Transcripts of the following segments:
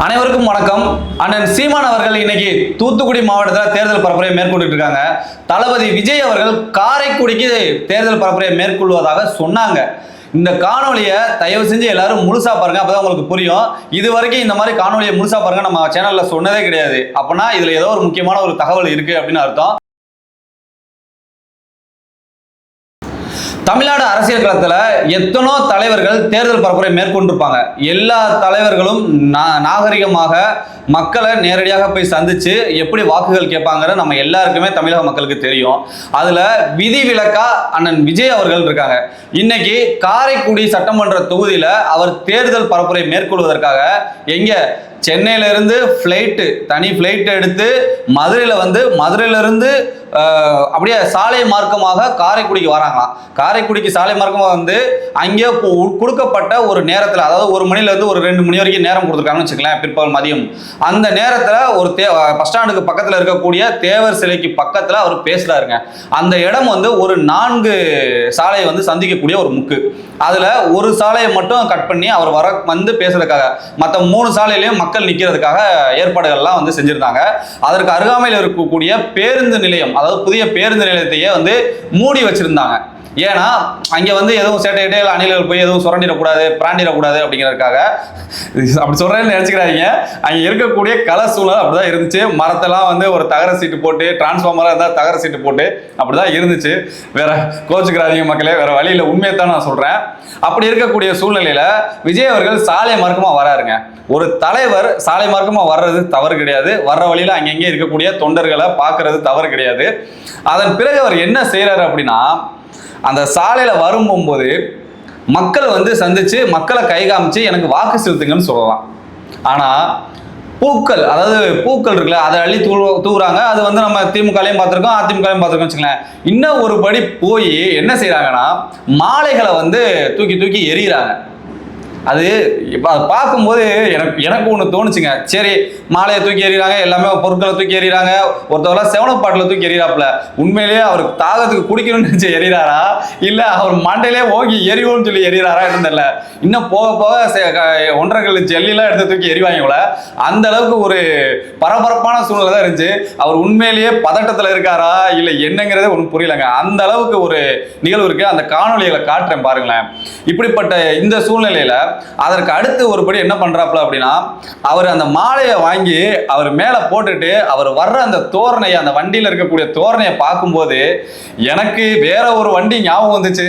அனைவருக்கும் வணக்கம். அண்ணன் சீமான் அவர்கள் இன்னைக்கு தூத்துக்குடி மாவட்டத்தில் தேர்தல் பரப்புரையை மேற்கொண்டு இருக்காங்க. தளபதி விஜய் அவர்கள் காரைக்குடிக்கு தேர்தல் பரப்புரையை மேற்கொள்வதாக சொன்னாங்க. இந்த காணொலியை தயவு செஞ்சு எல்லாரும் முழுசா பாருங்க, அப்பதான் உங்களுக்கு புரியும். இது வரைக்கும் இந்த மாதிரி காணொலியை முழுசா பாருங்க நம்ம சேனல்ல சொன்னதே கிடையாது. அப்பனா இதுல ஏதோ ஒரு முக்கியமான ஒரு தகவல் இருக்கு அப்படின்னு அர்த்தம். தமிழ்நாடு அரசியல் களத்தில் எத்தனோ தலைவர்கள் தேர்தல் பரப்புரை மேற்கொண்டிருப்பாங்க. எல்லா தலைவர்களும் நாகரிகமாக மக்களை நேரடியாக போய் சந்திச்சு எப்படி வாக்குகள் கேட்பாங்கிற நம்ம எல்லாருக்குமே தமிழக மக்களுக்கு தெரியும். அதுல விதிவிலக்கா அண்ணன் விஜய் அவர்கள் இருக்காங்க. இன்னைக்கு காரைக்குடி சட்டமன்ற தொகுதியில அவர் தேர்தல் பரப்புரை மேற்கொள்வதற்காக எங்க சென்னையில இருந்து தனி ஃபிளைட் எடுத்து மதுரையில இருந்து அப்படியே சாலை மார்க்கமாக காரைக்குடிக்கு வராங்களாம். காரைக்குடிக்கு சாலை மார்க்கமாக வந்து அங்கே கொடுக்கப்பட்ட ஒரு நேரத்தில், அதாவது 1 மணிலேருந்து ஒரு 2 மணி வரைக்கும் நேரம் கொடுத்துருக்காங்கன்னு வச்சுக்கலாம், பிற்பகல் மதியம். அந்த நேரத்தில் ஒரு பஸ் ஸ்டாண்டுக்கு பக்கத்தில் இருக்கக்கூடிய தேவர் சிலைக்கு பக்கத்தில் அவர் பேசுகிறாருங்க. அந்த இடம் வந்து ஒரு 4 சாலையை வந்து சந்திக்கக்கூடிய ஒரு முக்கு. அதில் ஒரு சாலையை மட்டும் கட் பண்ணி அவர் வந்து பேசுறதுக்காக மற்ற 3 சாலையிலையும் மக்கள் நிற்கிறதுக்காக ஏற்பாடுகள்லாம் வந்து செஞ்சுருந்தாங்க. அதற்கு அருகாமையில் இருக்கக்கூடிய பேருந்து நிலையம், அதாவது புதிய பேருந்து நிலையத்தையே வந்து மூடி வச்சிருந்தாங்க. ஏன்னா அங்கே வந்து எதுவும் சேட்டையிட்டே அணில்கள் போய் எதுவும் சுரண்டிடக்கூடாது, பிராண்டிடக்கூடாது அப்படிங்கிறதுக்காக. அப்படி சொல்கிறேன்னு நினச்சிக்கிறாங்க. அங்கே இருக்கக்கூடிய கல சூழல் அப்படிதான் இருந்துச்சு. மரத்தெல்லாம் வந்து ஒரு தகர சீட்டு போட்டு, டிரான்ஸ்ஃபார்மராக இருந்தால் தகர சீட்டு போட்டு அப்படிதான் இருந்துச்சு. வேற கோச்சுக்கிறாதீங்க மக்களே, வேற வழியில் உண்மையை தான் நான் சொல்கிறேன். அப்படி இருக்கக்கூடிய சூழ்நிலையில் விஜய் அவர்கள் சாலை மார்க்கமாக வராருங்க. ஒரு தலைவர் சாலை மார்க்கமாக வர்றது தவறு கிடையாது. வர்ற வழியில் அங்கங்கே இருக்கக்கூடிய தொண்டர்களை பார்க்கறது தவறு கிடையாது. அதன் பிறகு அவர் என்ன செய்கிறாரு அப்படின்னா, அந்த சாலையில் வரும்போது மக்கள் வந்து சந்திச்சு மக்களை கை காமிச்சு எனக்கு வாக்கு செலுத்துங்கன்னு சொல்லலாம். ஆனால் பூக்கள், அதாவது பூக்கள் இருக்குல்ல, அதை அள்ளி தூக்குறாங்க. அது வந்து நம்ம திமுகலையும் பார்த்துருக்கோம், அதிமுகலையும் பார்த்துருக்கோம் வச்சுங்களேன். இன்னும் ஒரு படி போய் என்ன செய்கிறாங்கன்னா, மாலைகளை வந்து தூக்கி எறிகிறாங்க. அது இப்போ அதை பார்க்கும்போது எனக்கு ஒன்று தோணுச்சுங்க. சரி, மாலையை தூக்கி எறிகிறாங்க, எல்லாமே பொருட்களை தூக்கி எறிகிறாங்க. ஒருத்தவரெல்லாம் செவனப்பாட்டில் தூக்கி எறிகிறாப்புல. உண்மையிலேயே அவருக்கு தாகத்துக்கு குடிக்கணும்னு நினச்சி எறிகிறாரா, இல்லை அவர் மண்டையிலே ஓங்கி எரிவோன்னு சொல்லி எறிகிறாரா தெரியல. இன்னும் போக 1.5 கிலோ ஜெல்லிலாம் எடுத்து தூக்கி எறிவாங்கள. அந்த அளவுக்கு ஒரு பரபரப்பான சூழ்நிலை தான் இருந்துச்சு. அவர் உண்மையிலேயே பதட்டத்தில் இருக்காரா இல்லை என்னங்கிறதே ஒன்றும் புரியலைங்க. அந்த அளவுக்கு ஒரு நிகழ்வு இருக்கு. அந்த காணொலிகளை காட்டுறேன் பாருங்களேன். இப்படிப்பட்ட இந்த சூழ்நிலையில அதற்கு அடுத்து ஒருபடி என்ன பண்றாப்புல அப்படின்னா, அவர் அந்த மாலையை வாங்கி அவர் மேல போட்டுட்டு அவர் வர்ற அந்த தோரணையை, அந்த வண்டியில இருக்கக்கூடிய தோரணையை பார்க்கும்போது எனக்கு வேற ஒரு வண்டி ஞாபகம் வந்துச்சு.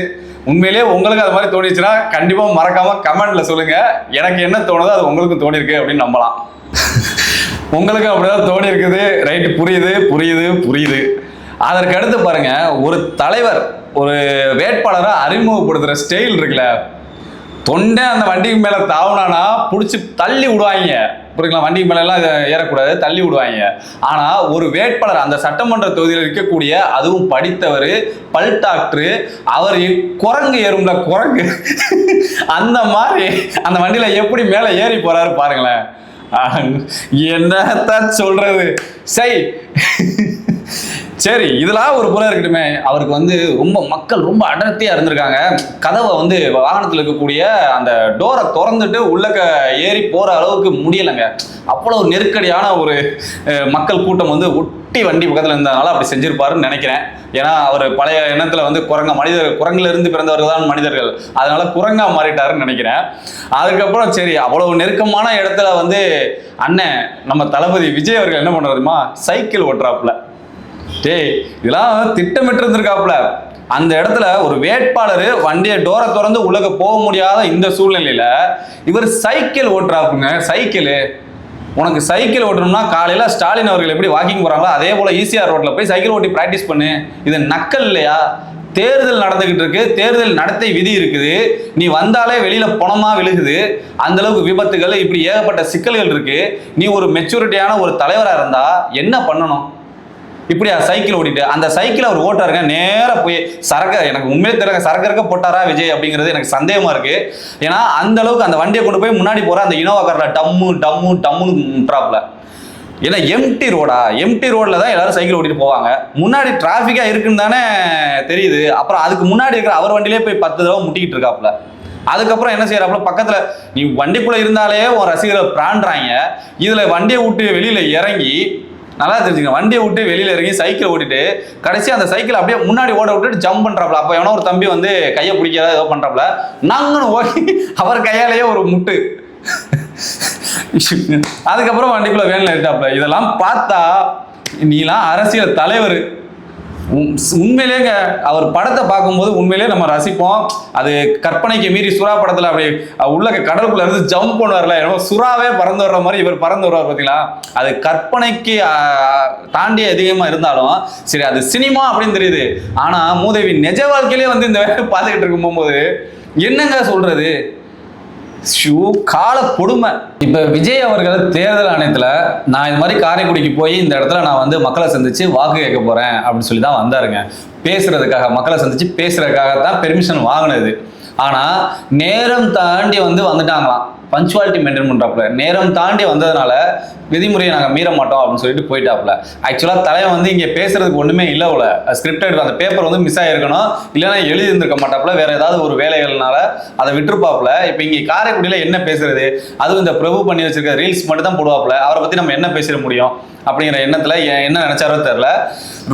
உண்மையிலேயே உங்களுக்கு அது மாதிரி தோணிச்சுன்னா கண்டிப்பா மறக்காம கமெண்ட்ல சொல்லுங்க. எனக்கு என்ன தோணுதோ அது உங்களுக்கு தோணி இருக்கு அப்படின்னு நம்பலாம். உங்களுக்கு அப்படிதான் தோணி இருக்குது. ரைட்டு, புரியுது. அதற்கு அடுத்து பாருங்க, ஒரு தலைவர் ஒரு வேட்பாளரை அறிமுகப்படுத்துற ஸ்டைல் இருக்குல்ல, தொண்டை அந்த வண்டிக்கு மேல தாவுனானா பிடிச்சி தள்ளி விடுவாங்க. புரியுங்களா? வண்டிக்கு மேல எல்லாம் ஏறக்கூடாது, தள்ளி விடுவாங்க. ஆனா ஒரு வேட்பாளர் அந்த சட்டமன்ற தொகுதியில் இருக்கக்கூடிய, அதுவும் படித்தவர், பல் டாக்டர், அவர் குரங்கு ஏறும்ல, குரங்கு அந்த மாதிரி அந்த வண்டியில எப்படி மேல ஏறி போறாரு பாருங்களேன். என்னத்தான் சொல்றது. சரி, இதெல்லாம் ஒரு புறம் இருக்கட்டுமே. அவருக்கு வந்து மக்கள் ரொம்ப அடர்த்தியா இருந்திருக்காங்க. கதவை வந்து வாகனத்தில் இருக்கக்கூடிய அந்த டோரை திறந்துட்டு உள்ளக்க ஏறி போற அளவுக்கு முடியலைங்க. அவ்வளவு நெருக்கடியான ஒரு மக்கள் கூட்டம் வந்து ஒட்டி வண்டி பக்கத்தில் இருந்ததுனால அப்படி செஞ்சிருப்பாருன்னு நினைக்கிறேன். ஏன்னா அவர் பழைய எண்ணத்துல வந்து குரங்குல இருந்து பிறந்தவர்கள் தான் மனிதர்கள், அதனால குரங்கா மாறிட்டாருன்னு நினைக்கிறேன். அதுக்கப்புறம் சரி, அவ்வளவு நெருக்கமான இடத்துல வந்து அண்ணன் நம்ம தளபதி விஜய் அவர்கள் என்ன பண்றாருமா, சைக்கிள் ஓட்டுறாப்புல. இதெல்லாம் திட்டமிட்டு இருந்திருக்காப்புல. அந்த இடத்துல ஒரு வேட்பாளர் வண்டியை டோரை திறந்து உள்ளக போக முடியாத இந்த சூழ்நிலையில இவர் சைக்கிள் ஓட்டுறாப்புங்க. உனக்கு சைக்கிள் ஓட்டணும்னா காலையில ஸ்டாலின் அவர்கள் எப்படி வாக்கிங் போறாங்களோ அதே போல ஈசிஆர் ரோட்ல போய் சைக்கிள் ஓட்டி பிராக்டிஸ் பண்ணு. இது நக்கல் இல்லையா? தேர்தல் நடந்துகிட்டு இருக்கு, தேர்தல் நடத்தை விதி இருக்குது. நீ வந்தாலே வெளியில பணமா விழுகுது. அந்த அளவுக்கு விபத்துகள், இப்படி ஏகப்பட்ட சிக்கல்கள் இருக்கு. நீ ஒரு மெச்சூரிட்டியான ஒரு தலைவரா இருந்தா என்ன பண்ணணும்? இப்படியா சைக்கிள் ஓட்டிட்டு அந்த சைக்கிள் அவர் ஓட்டாருங்க. நேராக போய் எனக்கு உண்மையிலே தெரியல, சரக்கு போட்டாரா விஜய் அப்படிங்கிறது எனக்கு சந்தேகமா இருக்கு. ஏன்னா அந்த அளவுக்கு அந்த வண்டியை கொண்டு போய் முன்னாடி போற அந்த இனோவா கார்ல டம்முன்னு முட்டுறாப்புல. ஏன்னா எம்டி ரோட்ல தான் எல்லாரும் சைக்கிள் ஓட்டிட்டு போவாங்க. முன்னாடி டிராஃபிக்கா இருக்குன்னு தானே தெரியுது. அப்புறம் அதுக்கு முன்னாடி இருக்கிற அவர் வண்டியிலே போய் 10 தடவை முட்டிக்கிட்டு இருக்காப்புல. அதுக்கப்புறம் என்ன செய்யறாப்புல, பக்கத்துல நீ வண்டிக்குள்ள இருந்தாலே ஒரு ரசிகர்கள் பிராண்டுறாங்க, இதுல வண்டியை விட்டு வெளியில இறங்கி, நல்லா தெரிஞ்சுங்க, வண்டியை விட்டு வெளியில இறங்கி சைக்கிள் ஓட்டிட்டு கடைசி அந்த சைக்கிள் அப்படியே முன்னாடி ஓட விட்டுட்டு ஜம்ப் பண்றாப்ல. அப்ப எவனோ ஒரு தம்பி வந்து கையை பிடிக்கிறதா ஏதோ பண்றாப்ல, நாங்கன்னு ஓடி அவர் கையாலேயே ஒரு முட்டு. அதுக்கப்புறம் வண்டிக்குள்ள வேன்ல ஏறிட்டாப்ல. இதெல்லாம் பார்த்தா நீலாம் அரசியல் தலைவர். உண்மையிலேங்க அவர் படத்தை பார்க்கும்போது உண்மையிலேயே நம்ம ரசிப்போம். அது கற்பனைக்கு மீறி சுறா படத்துல அப்படி உள்ள கடலுக்குள்ள இருந்து ஜம்ப் பண்ணுவார்ல, என்னமோ சுறாவே பறந்து வர்ற மாதிரி இவர் பறந்து வருவார் பார்த்தீங்களா. அது கற்பனைக்கு தாண்டி அதிகமா இருந்தாலும் சரி, அது சினிமா அப்படின்னு தெரியுது. ஆனா மூதேவி நிஜ வாழ்க்கையிலே வந்து இந்த வேலை பார்த்துக்கிட்டு இருக்கும் போகும்போது என்னங்க சொல்றது, கால கொடுமை. இப்ப விஜய் அவர்கள் தேர்தல் ஆணையத்துல நான் இது மாதிரி காரைக்குடிக்கு போய் இந்த இடத்துல நான் வந்து மக்களை சந்திச்சு வாக்கு கேட்க போறேன் அப்படின்னு சொல்லி தான் வந்தாருங்க. பேசுறதுக்காக, மக்களை சந்திச்சு பேசுறதுக்காக தான் பெர்மிஷன் வாங்கினது. ஆனா நேரம் தாண்டி வந்துட்டாங்களாம். Punctuality maintain பண்றாப்புல. நேரம் தாண்டி வந்ததுனால விதிமுறையை நாங்கள் மீற மாட்டோம் அப்படின்னு சொல்லிட்டு போயிட்டாப்புல. ஆக்சுவலாக தலைவன் வந்து இங்கே பேசுறதுக்கு ஒன்றுமே இல்லை. உள்ள ஸ்கிரிப்டட் அந்த பேப்பர் வந்து மிஸ் ஆகிருக்கணும், இல்லைன்னா எழுதி இருந்திருக்க மாட்டாப்புல. வேற ஏதாவது ஒரு வேலைகள்னால அதை விட்டுருப்பாப்புல. இப்போ இங்கே காரைக்குடியில் என்ன பேசுறது, அதுவும் இந்த பிரபு பண்ணி வச்சிருக்க ரீல்ஸ் மட்டும் தான் போடுவாப்புல. அவரை பற்றி நம்ம என்ன பேசிட முடியும் அப்படிங்கிற எண்ணத்தில் என்ன நினைச்சாரோ தெரியல.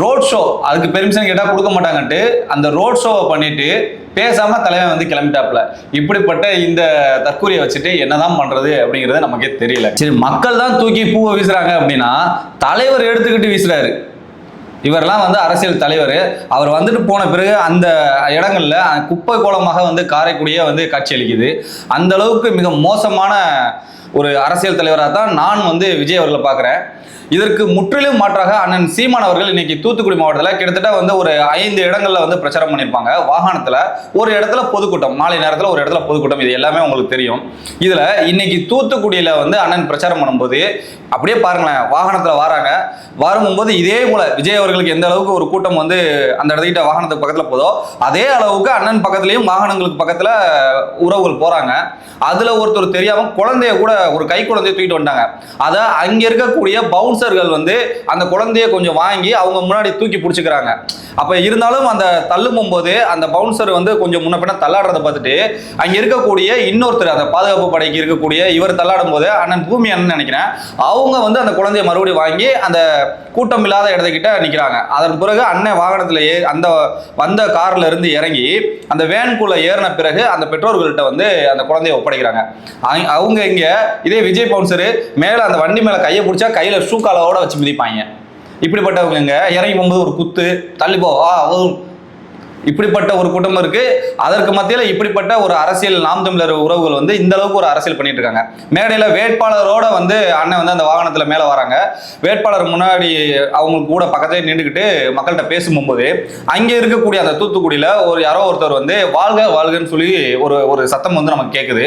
ரோட் ஷோ அதுக்கு பெர்மிஷன் கேட்டால் கொடுக்க மாட்டாங்கன்ட்டு அந்த ரோட் ஷோவை பண்ணிட்டு பேசாம தலைவன் வந்து கிளம்பிட்டாப்புல. இப்படிப்பட்ட இந்த தற்கூரியை வச்சுட்டு என்னதான் பண்றது அப்படிங்கிறது நமக்கே தெரியல. சரி, மக்கள் தான் தூக்கி பூவை வீசுறாங்க அப்படின்னா தலைவர் எடுத்துக்கிட்டு வீசுறாரு. இவரெல்லாம் வந்து அரசியல் தலைவர். அவர் வந்துட்டு போன பிறகு அந்த இடங்கள்ல குப்பை கோலமாக வந்து காரைக்குடியே வந்து காட்சி அளிக்குது. அந்த அளவுக்கு மிக மோசமான ஒரு அரசியல் தலைவராக தான் நான் வந்து விஜய் அவர்களை பார்க்குறேன். இதற்கு முற்றிலும் மாற்றாக அண்ணன் சீமான் அவர்கள் இன்னைக்கு தூத்துக்குடி மாவட்டத்தில் கிட்டத்தட்ட வந்து ஒரு 5 இடங்கள்ல வந்து பிரச்சாரம் பண்ணியிருப்பாங்க. வாகனத்துல ஒரு இடத்துல பொதுக்கூட்டம், மாலை நேரத்தில் ஒரு இடத்துல பொதுக்கூட்டம், இது எல்லாமே உங்களுக்கு தெரியும். இதுல இன்னைக்கு தூத்துக்குடியில வந்து அண்ணன் பிரச்சாரம் பண்ணும்போது அப்படியே பாருங்களேன், வாகனத்துல வராங்க. வரும்போது இதே போல விஜய் அவர்களுக்கு எந்த அளவுக்கு ஒரு கூட்டம் வந்து அந்த இடத்துக்கிட்ட வாகனத்துக்கு பக்கத்துல போதோ அதே அளவுக்கு அண்ணன் பக்கத்துலயும் வாகனங்களுக்கு பக்கத்துல உறவுகள் போறாங்க. அதுல ஒருத்தர் தெரியாம குழந்தைய கூட, ஒரு கை குழந்தைய தூக்கிட்டு வந்தாங்க. அதை அங்க இருக்கக்கூடிய பவுன்சர்கள் வந்து அந்த குழந்தைய கொஞ்சம் வாங்கி அவங்க முன்னாடி தூக்கி பிடிச்சிக்கிறாங்க. அப்ப இருந்தாலும் அந்த தள்ளும் போது அந்த பவுன்சர் வந்து கொஞ்சம் முன்ன பின்ன தள்ளாடுறத பார்த்துட்டு அங்க இருக்கக்கூடிய இன்னொருத்தர், அந்த பாதுகாப்பு படைக்கு இருக்கக்கூடிய இவர் தள்ளாடும் போது அண்ணன் பூமி அண்ணன் நினைக்கிறேன், அவங்க வந்து அந்த குழந்தைய மறுபடியும் வாங்கி அந்த கூட்டம் இல்லாத இடத்துக்கிட்ட நிற்கிறாங்க. அதன் பிறகு அண்ணன் வாகனத்துல அந்த வந்த கார்ல இருந்து இறங்கி அந்த வேனுக்குள்ள ஏறின பிறகு அந்த பெற்றோர்கள்ட்ட வந்து அந்த குழந்தைய ஒப்படைக்கிறாங்க. அவங்க இங்க இதே விஜய் பவுன்சரு மேல அந்த வண்டி மேல கையை பிடிச்சா கையில ஷூ காலோட வச்சு மிதிப்பாங்க. இப்படிப்பட்டவங்க இங்க இறங்கி போகும்போது ஒரு குத்து தள்ளி போ இப்படிப்பட்ட ஒரு கூட்டம் இருக்கு. அதற்கு மத்தியில் இப்படிப்பட்ட ஒரு அரசியல் நாம் தமிழர் உறவுகள் வந்து இந்த அளவுக்கு ஒரு அரசியல் பண்ணிட்டு இருக்காங்க. மேடையில் வேட்பாளரோட வந்து அண்ணன் வந்து அந்த வாகனத்தில் மேலே வராங்க. வேட்பாளர் முன்னாடி அவங்களுக்கு கூட பக்கத்திலே நின்றுக்கிட்டு மக்கள்கிட்ட பேசும்போது அங்கே இருக்கக்கூடிய அந்த தூத்துக்குடியில் ஒரு யாரோ ஒருத்தர் வந்து வாழ்க வாழ்கன்னு சொல்லி ஒரு சத்தம் வந்து நமக்கு கேட்குது.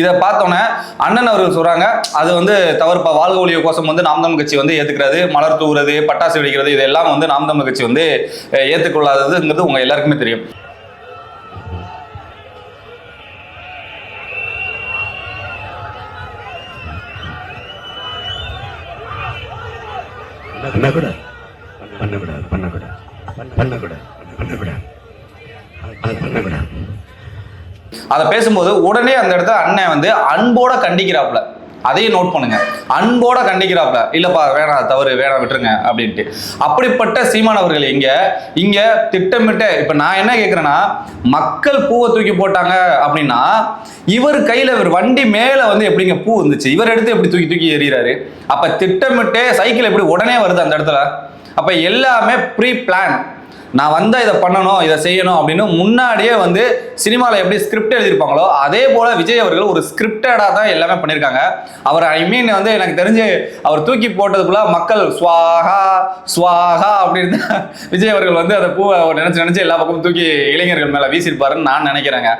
இதை பார்த்தோன்னே அண்ணன் அவர்கள் சொல்றாங்க, அது வந்து தவறுப்பா, வாழ்க ஒழிய கோஷம் வந்து நாம் தமிழ் கட்சி வந்து ஏற்றுக்கிறது, மலர் தூவுறது, பட்டாசு வெடிக்கிறது, இதெல்லாம் வந்து நாம் தமிழ் கட்சி வந்து ஏற்றுக்கொள்ளாததுங்கிறது உங்க எல்லாருக்குமே தெரியும். அதை பேசும்போது உடனே அந்த இடத்துல அண்ணன் வந்து அன்போட கண்டிக்கிறாப்ல. அதையும் நோட் பண்ணுங்க, அன்போட கண்டிக்கிறாப்ல. இல்லப்பா வேணாம், தவறு, வேணாம், விட்டுருங்க அப்படின்ட்டு. அப்படிப்பட்ட சீமான் அவர்கள் இங்க திட்டமிட்ட, இப்ப நான் என்ன கேட்கிறேன்னா, மக்கள் பூவை தூக்கி போட்டாங்க அப்படின்னா இவர் கையில இவர் வண்டி மேல வந்து எப்படிங்க பூ வந்துச்சு, இவர் எடுத்து எப்படி தூக்கி எறிகிறாரு? அப்ப திட்டமிட்டு சைக்கிள் எப்படி உடனே வருது அந்த இடத்துல? அப்ப எல்லாமே ப்ரீ பிளான். நான் வந்தால் இதை பண்ணணும், இதை செய்யணும் அப்படின்னு முன்னாடியே வந்து சினிமாவில் எப்படி ஸ்கிரிப்ட் எழுதியிருப்பாங்களோ அதே போல விஜய் அவர்கள் ஒரு ஸ்கிரிப்டடாக தான் எல்லாமே பண்ணியிருக்காங்க. அவர் வந்து எனக்கு தெரிஞ்சு அவர் தூக்கி போட்டதுக்குள்ள மக்கள் ஸ்வாகா ஸ்வாகா அப்படின்னு விஜய் அவர்கள் வந்து அந்த பூவை நினைச்சு எல்லா பக்கமும் தூக்கி இளைஞர்கள் மேலே வீசியிருப்பாருன்னு நான் நினைக்கிறேங்க.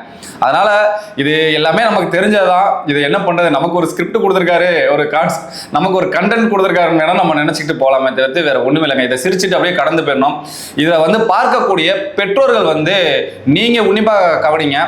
அதனால இது எல்லாமே நமக்கு தெரிஞ்சதுதான். இது என்ன பண்றது, நமக்கு ஒரு ஸ்கிரிப்ட் கொடுத்துருக்காரு, நமக்கு ஒரு கண்டென்ட் கொடுத்துருக்காருன்னு வேணா நம்ம நினைச்சிட்டு போகலாமே தவிர்த்து வேற ஒண்ணுமே இல்லைங்க. இதை சிரிச்சுட்டு அப்படியே கடந்து போயிடணும். இதை வந்து பார்க்கக்கூடிய பெற்றோர்கள் வந்து நீங்க உன்னிப்பாக கவனிங்க.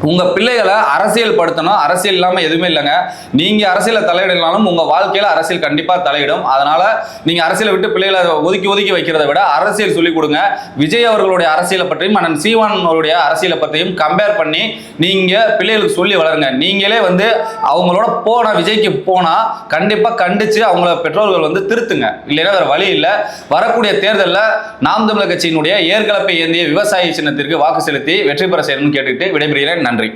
உங்க பிள்ளைகளை அரசியல் படுத்தணும். அரசியல் இல்லாம எதுவுமே இல்லைங்க. நீங்க அரசியல தலையிடனாலும் உங்க வாழ்க்கையில அரசியல் கண்டிப்பா தலையிடும். அதனால நீங்க அரசியலை விட்டு பிள்ளைகளை ஒதுக்கி ஒதுக்கி வைக்கிறத விட அரசியல் சொல்லிக் கொடுங்க. விஜய் அவர்களுடைய அரசியலை பற்றியும் அண்ணன் சீமான் அவருடைய அரசியலை பற்றியும் கம்பேர் பண்ணி நீங்க பிள்ளைகளுக்கு சொல்லி வளருங்க. நீங்களே அவங்களோட போனா விஜய்க்கு போனா கண்டிப்பா கண்டிச்சு அவங்கள பெற்றோர்கள் திருத்துங்க. இல்லைன்னா வேற வழி இல்லை. வரக்கூடிய தேர்தலில் நாம் தமிழர் கட்சியினுடைய ஏற்கலப்பை ஏந்திய விவசாய சின்னத்திற்கு வாக்கு செலுத்தி வெற்றி பெற செய்யணும்னு கேட்டுக்கிட்டு விடைபெறுகிறேன். நன்றி.